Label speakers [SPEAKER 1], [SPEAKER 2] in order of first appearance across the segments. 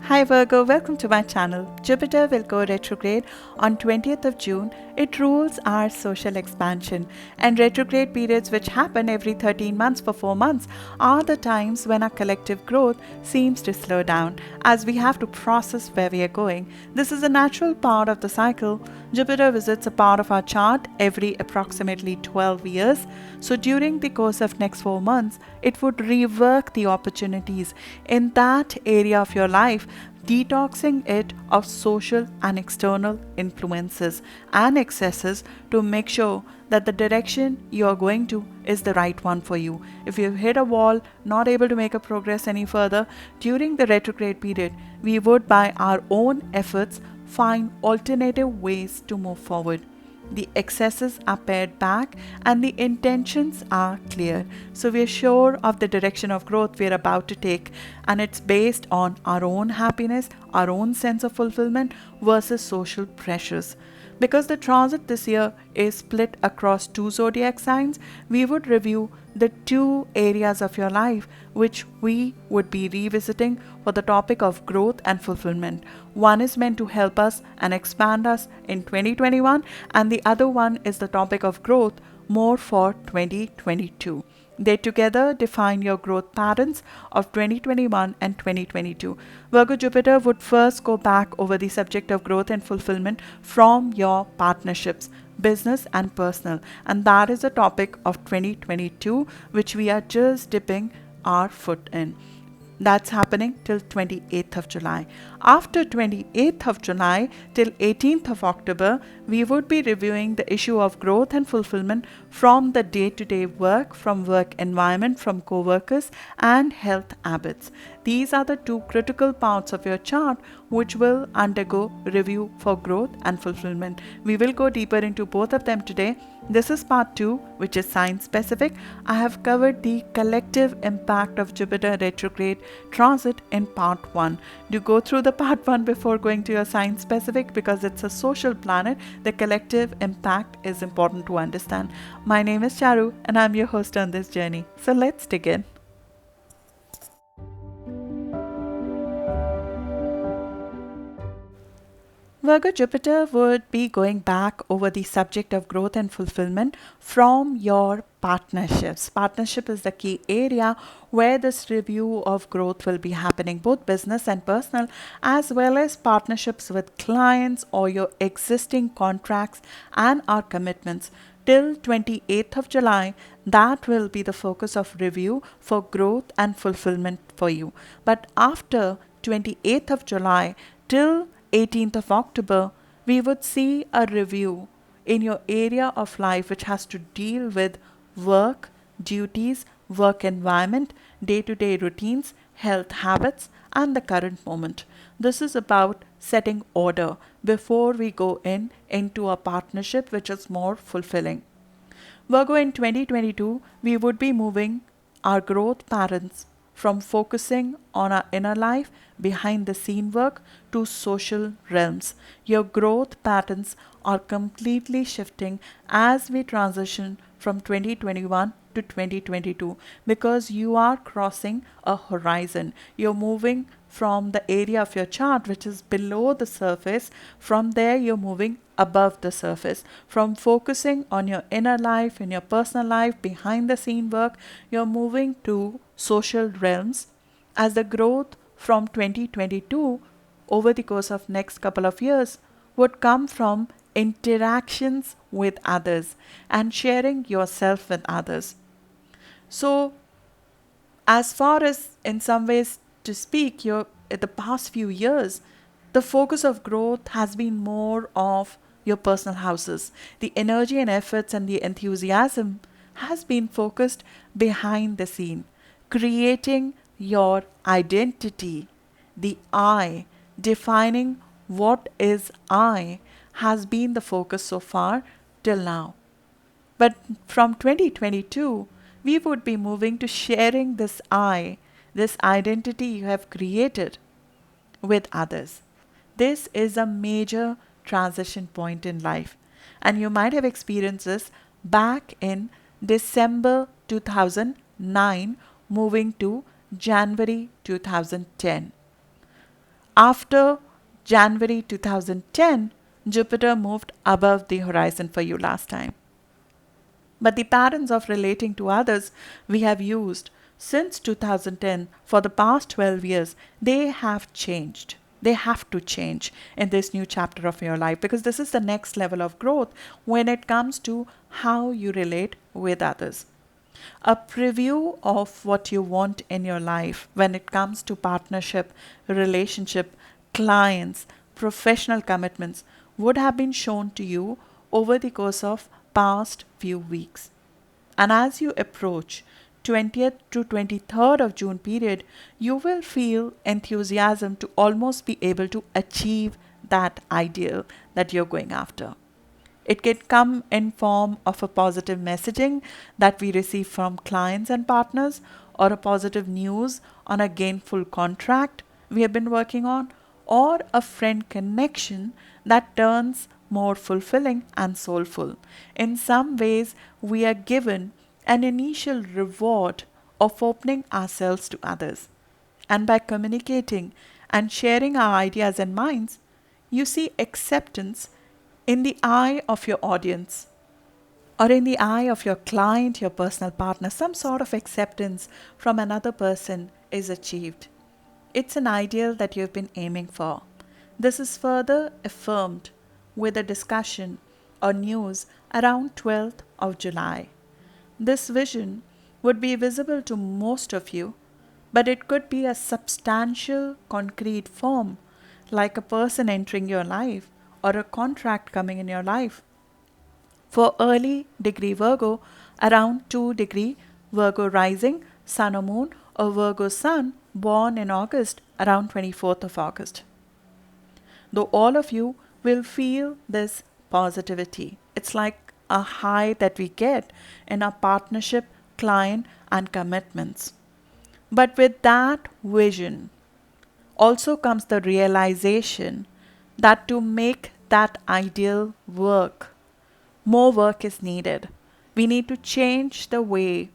[SPEAKER 1] Hi Virgo, welcome to my channel. Jupiter will go retrograde on 20th of June. It rules our social expansion, and retrograde periods, which happen every 13 months for 4 months, are the times when our collective growth seems to slow down as we have to process where we are going. This is a natural part of the cycle. Jupiter visits a part of our chart every approximately 12 years. So during the course of next 4 months, it would rework the opportunities in that area of your life, detoxing it of social and external influences and excesses to make sure that the direction you are going to is the right one for you. If you've hit a wall, not able to make a progress any further during the retrograde period, we would by our own efforts find alternative ways to move forward. The excesses are pared back and the intentions are clear. So we are sure of the direction of growth we are about to take, and it's based on our own happiness, our own sense of fulfillment versus social pressures. Because the transit this year is split across 2 zodiac signs, we would review the 2 areas of your life which we would be revisiting for the topic of growth and fulfillment. One is meant to help us and expand us in 2021, and the other one is the topic of growth more for 2022. They together define your growth patterns of 2021 and 2022. Virgo Jupiter would first go back over the subject of growth and fulfillment from your partnerships, business and personal, and that is the topic of 2022, which we are just dipping our foot in. That's happening till 28th of July. After 28th of July till 18th of October, we would be reviewing the issue of growth and fulfillment from the day-to-day work, from work environment, from co-workers and health habits. These are the 2 critical parts of your chart which will undergo review for growth and fulfillment. We will go deeper into both of them today. This is part 2, which is sign specific. I have covered the collective impact of Jupiter retrograde transit in part 1. Do go through the part 1 before going to your sign specific, because it's a social planet. The collective impact is important to understand. My name is Charu and I'm your host on this journey. So let's begin. Virgo Jupiter would be going back over the subject of growth and fulfillment from your partnerships. Partnership is the key area where this review of growth will be happening, both business and personal, as well as partnerships with clients or your existing contracts and our commitments. Till 28th of July, that will be the focus of review for growth and fulfillment for you. But after 28th of July till 18th of October, we would see a review in your area of life which has to deal with work, duties, work environment, day-to-day routines, health habits, and the current moment. This is about setting order before we go into a partnership which is more fulfilling. Virgo, in 2022, we would be moving our growth patterns from focusing on our inner life, behind the scene work, to social realms. Your growth patterns are completely shifting as we transition from 2021 to 2022, because you are crossing a horizon. You're moving from the area of your chart which is below the surface. From there, you're moving above the surface. From focusing on your inner life, in your personal life, behind the scene work, you're moving to social realms, as the growth from 2022 over the course of next couple of years would come from interactions with others and sharing yourself with others. So, as far as in some ways to speak, in the past few years, the focus of growth has been more of your personal houses. The energy and efforts and the enthusiasm has been focused behind the scene, creating your identity. The I, defining what is I, has been the focus so far till now. But from 2022, we would be moving to sharing this I, this identity you have created, with others. This is a major transition point in life, and you might have experienced this back in December 2009, moving to January 2010. After January 2010, Jupiter moved above the horizon for you last time. But the patterns of relating to others we have used since 2010 for the past 12 years, they have changed. They have to change in this new chapter of your life, because this is the next level of growth when it comes to how you relate with others. A preview of what you want in your life when it comes to partnership, relationship, clients, professional commitments would have been shown to you over the course of past few weeks. And as you approach 20th to 23rd of June period, you will feel enthusiasm to almost be able to achieve that ideal that you're going after. It can come in form of a positive messaging that we receive from clients and partners, or a positive news on a gainful contract we have been working on, or a friend connection that turns more fulfilling and soulful. In some ways, we are given an initial reward of opening ourselves to others. And by communicating and sharing our ideas and minds, you see acceptance in the eye of your audience, or in the eye of your client, your personal partner. Some sort of acceptance from another person is achieved. It's an ideal that you've been aiming for. This is further affirmed with a discussion or news around 12th of July. This vision would be visible to most of you, but it could be a substantial concrete form, like a person entering your life or a contract coming in your life. For early degree Virgo, around 2 degree Virgo rising, Sun or Moon, or Virgo Sun born in August, around 24th of August. Though all of you will feel this positivity. It's like a high that we get in our partnership, client, and commitments. But with that vision also comes the realization that to make that ideal work, more work is needed. We need to change the way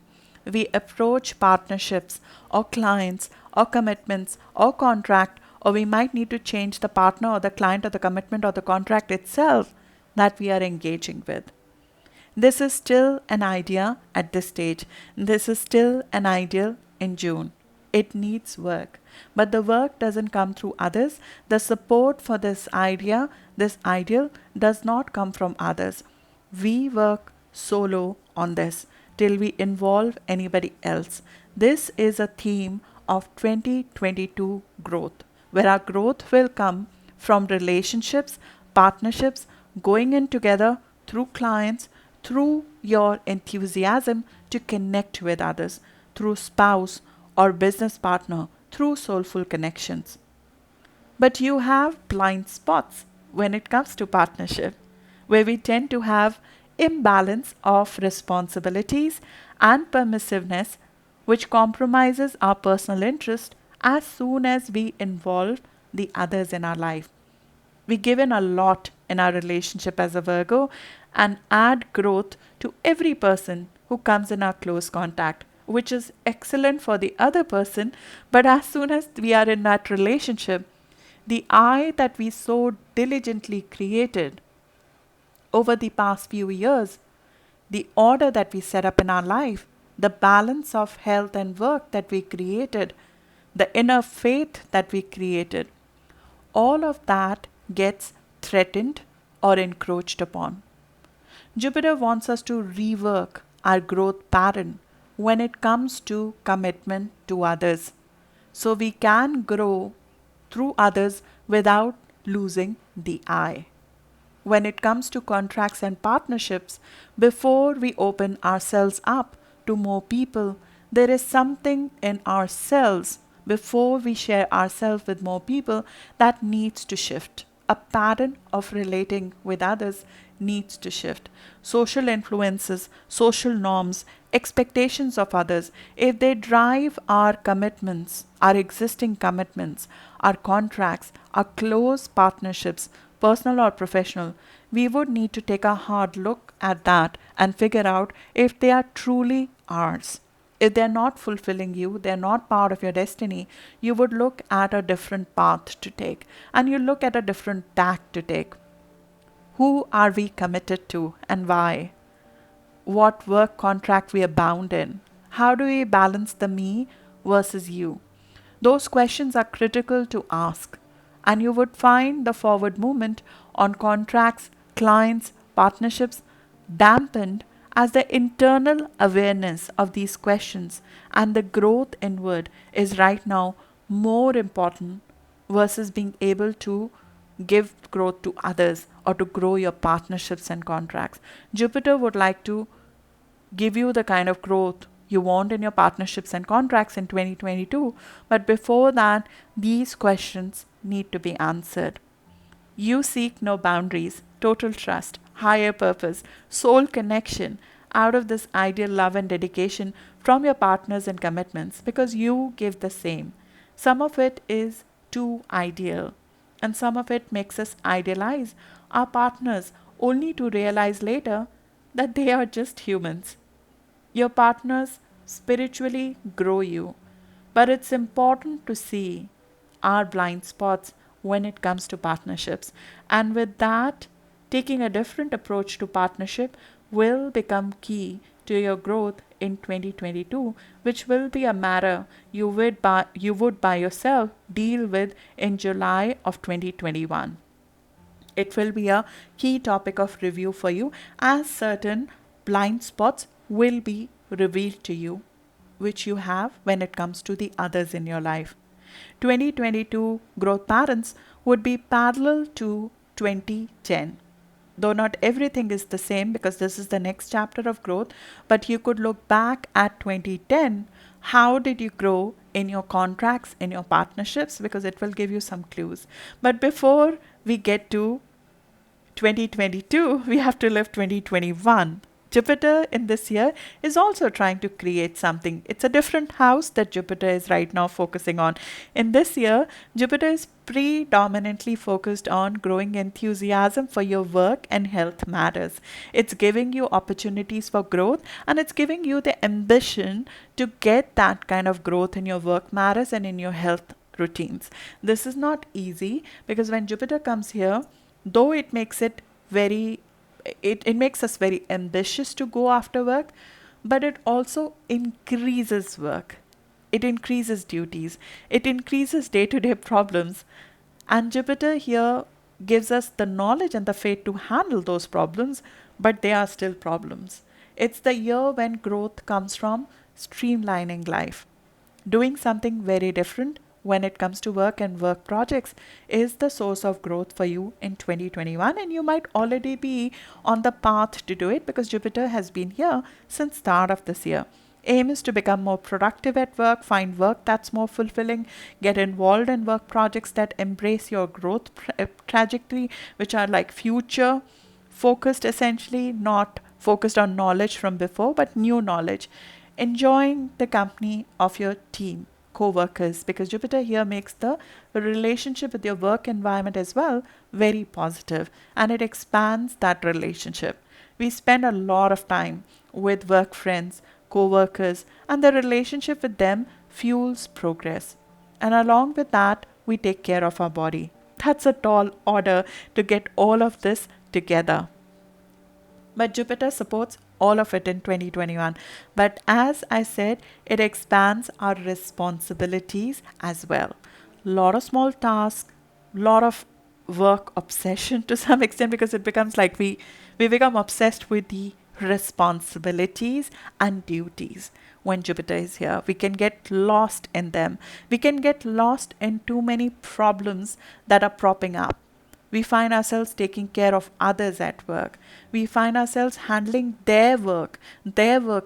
[SPEAKER 1] we approach partnerships or clients or commitments or contract, or we might need to change the partner or the client or the commitment or the contract itself that we are engaging with. This is still an idea at this stage. This is still an ideal in June. It needs work. But the work doesn't come through others. The support for this idea, this ideal, does not come from others. We work solo on this till we involve anybody else. This is a theme of 2022 growth, where our growth will come from relationships, partnerships, going in together through clients, through your enthusiasm to connect with others, through spouse or business partner, through soulful connections. But you have blind spots when it comes to partnership, where we tend to have imbalance of responsibilities and permissiveness, which compromises our personal interest as soon as we involve the others in our life. We give in a lot in our relationship as a Virgo and add growth to every person who comes in our close contact, which is excellent for the other person. But as soon as we are in that relationship, the I that we so diligently created over the past few years, the order that we set up in our life, the balance of health and work that we created, the inner faith that we created, all of that gets threatened or encroached upon. Jupiter wants us to rework our growth pattern when it comes to commitment to others, so we can grow through others without losing the I. When it comes to contracts and partnerships, before we open ourselves up to more people, there is something in ourselves before we share ourselves with more people that needs to shift. A pattern of relating with others needs to shift. Social influences, social norms, expectations of others, if they drive our commitments, our existing commitments, our contracts, our close partnerships, personal or professional, we would need to take a hard look at that and figure out if they are truly ours. If they're not fulfilling you, they're not part of your destiny, you would look at a different path to take, and you look at a different tack to take. Who are we committed to and why? What work contract we are bound in? How do we balance the me versus you? Those questions are critical to ask, and you would find the forward movement on contracts, clients, partnerships dampened as the internal awareness of these questions and the growth inward is right now more important versus being able to give growth to others or to grow your partnerships and contracts. Jupiter would like to give you the kind of growth you want in your partnerships and contracts in 2022. But before that, these questions need to be answered. You seek no boundaries, total trust, higher purpose, soul connection out of this ideal love and dedication from your partners and commitments because you give the same. Some of it is too ideal, and some of it makes us idealize our partners only to realize later that they are just humans. Your partners spiritually grow you, but it's important to see our blind spots when it comes to partnerships. And with that, taking a different approach to partnership will become key to your growth in 2022, which will be a matter you would by yourself deal with in July of 2021. It will be a key topic of review for you as certain blind spots will be revealed to you, which you have when it comes to the others in your life. 2022 growth patterns would be parallel to 2010. Though not everything is the same because this is the next chapter of growth, but you could look back at 2010. How did you grow in your contracts, in your partnerships? Because it will give you some clues. But before we get to 2022, we have to live 2021. Jupiter in this year is also trying to create something. It's a different house that Jupiter is right now focusing on. In this year, Jupiter is predominantly focused on growing enthusiasm for your work and health matters. It's giving you opportunities for growth, and it's giving you the ambition to get that kind of growth in your work matters and in your health routines. This is not easy because when Jupiter comes here, though it makes it it makes us very ambitious to go after work, but it also increases work. It increases duties. It increases day-to-day problems. And Jupiter here gives us the knowledge and the faith to handle those problems, but they are still problems. It's the year when growth comes from streamlining life. Doing something very different when it comes to work and work projects is the source of growth for you in 2021, and you might already be on the path to do it because Jupiter has been here since start of this year. Aim is to become more productive at work, find work that's more fulfilling, get involved in work projects that embrace your growth trajectory, which are like future focused, essentially not focused on knowledge from before but new knowledge. Enjoying the company of your team, co-workers, because Jupiter here makes the relationship with your work environment as well very positive, and it expands that relationship. We spend a lot of time with work friends, co-workers, and the relationship with them fuels progress. And along with that, we take care of our body. That's a tall order to get all of this together. But Jupiter supports all of it in 2021. But as I said, it expands our responsibilities as well. Lot of small tasks, lot of work obsession to some extent, because it becomes like we become obsessed with the responsibilities and duties. When Jupiter is here, we can get lost in them. We can get lost in too many problems that are propping up. We find ourselves taking care of others at work. We find ourselves handling their work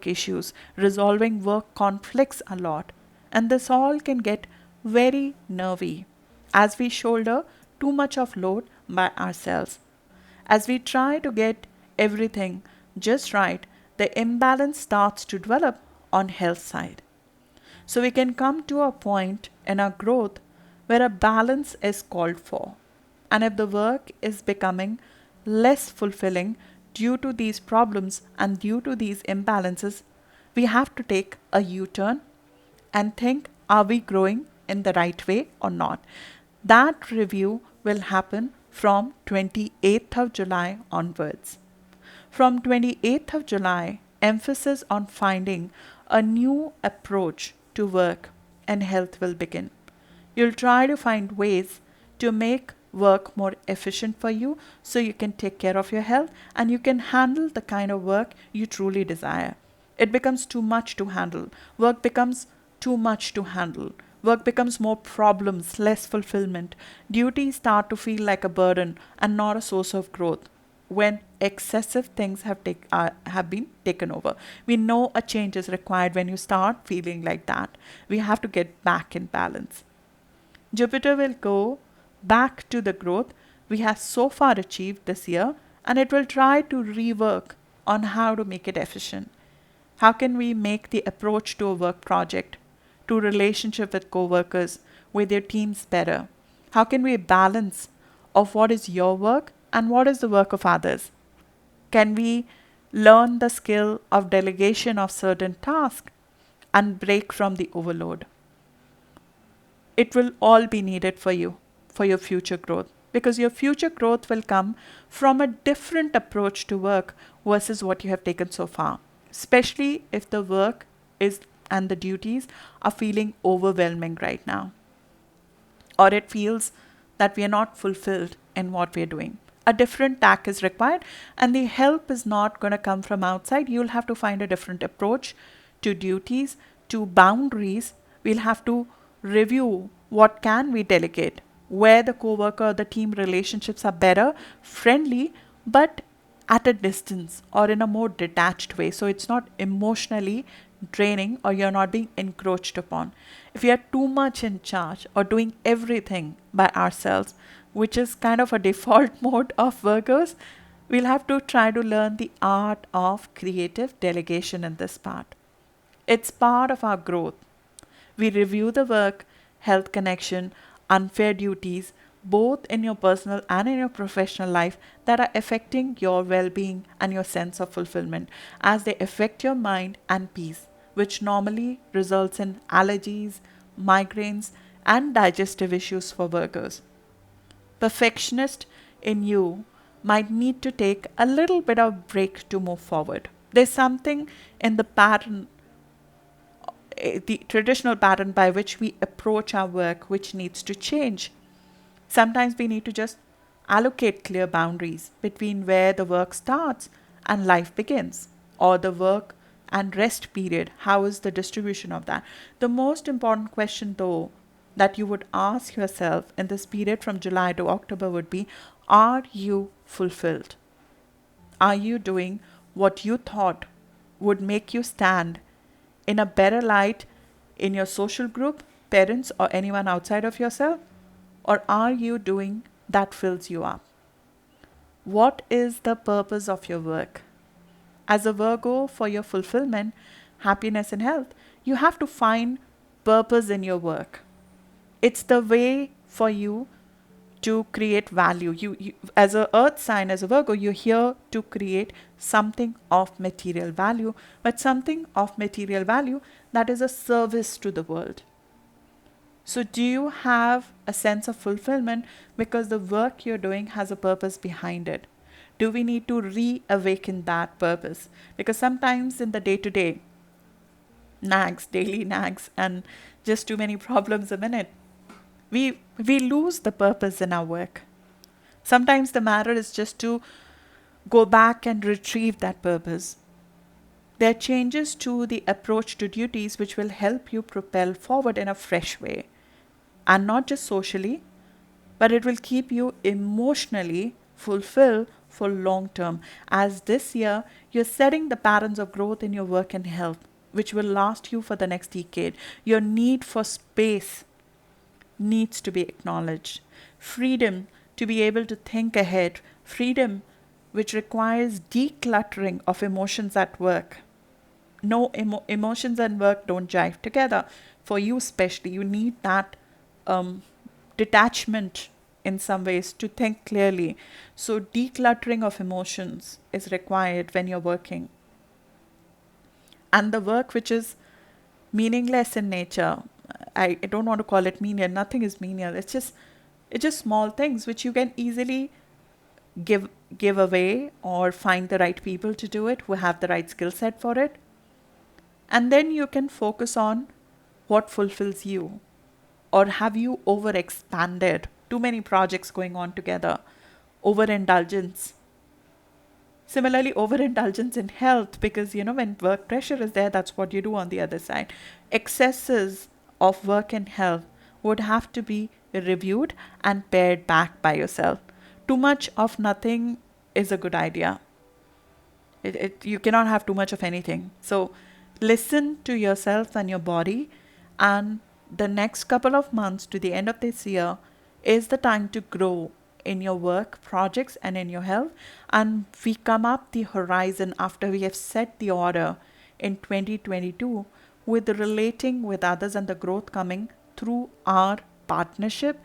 [SPEAKER 1] issues, resolving work conflicts a lot. And this all can get very nervy as we shoulder too much of load by ourselves. As we try to get everything just right, the imbalance starts to develop on health side. So we can come to a point in our growth where a balance is called for. And if the work is becoming less fulfilling due to these problems and due to these imbalances, we have to take a U-turn and think, are we growing in the right way or not? That review will happen from 28th of July onwards. From 28th of July, emphasis on finding a new approach to work and health will begin. You'll try to find ways to make work more efficient for you so you can take care of your health and you can handle the kind of work you truly desire. It becomes too much to handle. Work becomes too much to handle. Work becomes more problems, less fulfillment. Duties start to feel like a burden and not a source of growth when excessive things have been taken over. We know a change is required when you start feeling like that. We have to get back in balance. Jupiter will go back to the growth we have so far achieved this year, and it will try to rework on how to make it efficient. How can we make the approach to a work project, to relationship with co-workers, with your teams better? How can we balance of what is your work and what is the work of others? Can we learn the skill of delegation of certain tasks and break from the overload? It will all be needed for you, for your future growth, because your future growth will come from a different approach to work versus what you have taken so far, especially if the work is and the duties are feeling overwhelming right now, or it feels that we are not fulfilled in what we are doing. A different tack is required, and the help is not going to come from outside. You'll have to find a different approach to duties, to boundaries. We'll have to review what can we delegate, where the co-worker or the team relationships are better, friendly, but at a distance or in a more detached way. So it's not emotionally draining or you're not being encroached upon. If we are too much in charge or doing everything by ourselves, which is kind of a default mode of Virgos, we'll have to try to learn the art of creative delegation in this part. It's part of our growth. We review the work, health connection, unfair duties, both in your personal and in your professional life that are affecting your well-being and your sense of fulfillment as they affect your mind and peace, which normally results in allergies, migraines, and digestive issues for Virgos. Perfectionist in you might need to take a little bit of break to move forward. There's something in the pattern, the traditional pattern by which we approach our work, which needs to change. Sometimes we need to just allocate clear boundaries between where the work starts and life begins, or the work and rest period. How is the distribution of that? The most important question, though, that you would ask yourself in this period from July to October would be, are you fulfilled? Are you doing what you thought would make you stand in a better light in your social group, parents, or anyone outside of yourself? Or are you doing that fills you up? What is the purpose of your work? As a Virgo, for your fulfillment, happiness, and health, you have to find purpose in your work. It's the way for you to create value. You as a earth sign, as a Virgo, you're here to create something of material value, but something of material value that is a service to the world. So do you have a sense of fulfillment because the work you're doing has a purpose behind it? Do we need to reawaken that purpose? Because sometimes in the day-to-day nags, daily nags, and just too many problems a minute, we lose the purpose in our work. Sometimes the matter is just to go back and retrieve that purpose. There are changes to the approach to duties which will help you propel forward in a fresh way. And not just socially, but it will keep you emotionally fulfilled for long term. As this year, you're setting the patterns of growth in your work and health, which will last you for the next decade. Your need for space needs to be acknowledged. Freedom to be able to think ahead. Freedom which requires decluttering of emotions at work. No, emotions and work don't jive together. For you especially, you need that detachment in some ways to think clearly. So decluttering of emotions is required when you're working. And the work which is meaningless in nature, I don't want to call it menial. Nothing is menial. It's just small things which you can easily give away or find the right people to do it who have the right skill set for it. And then you can focus on what fulfills you. Or have you overexpanded? Too many projects going on together. Overindulgence. Similarly, overindulgence in health, because when work pressure is there, that's what you do on the other side. Excesses of work and health would have to be reviewed and pared back by yourself. Too much of nothing is a good idea. You cannot have too much of anything. So listen to yourself and your body, and the next couple of months to the end of this year is the time to grow in your work projects and in your health. And we come up the horizon after we have set the order in 2022 with relating with others and the growth coming through our partnership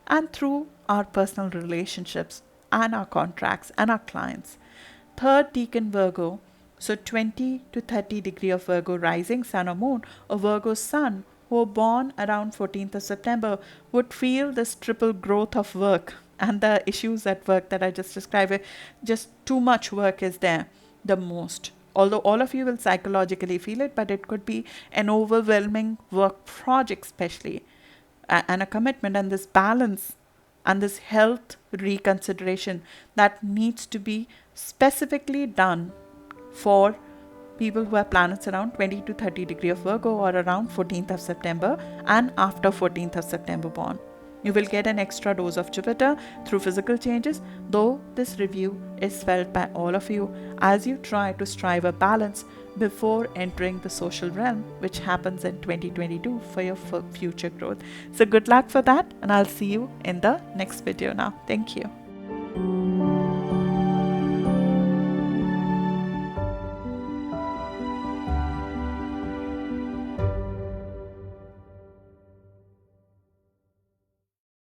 [SPEAKER 1] and through our personal relationships and our contracts and our clients. Third decan Virgo, so 20 to 30 degree of Virgo rising sun or moon, or Virgo sun, who were born around 14th of September, would feel this triple growth of work and the issues at work that I just described. Just too much work is there the most. Although all of you will psychologically feel it, but it could be an overwhelming work project especially, and a commitment, and this balance and this health reconsideration that needs to be specifically done for people who have planets around 20 to 30 degree of Virgo or around 14th of September and after 14th of September born. You will get an extra dose of Jupiter through physical changes, though this review is felt by all of you as you try to strive a balance before entering the social realm, which happens in 2022 for your future growth. So good luck for that, and I'll see you in the next video now. Thank you.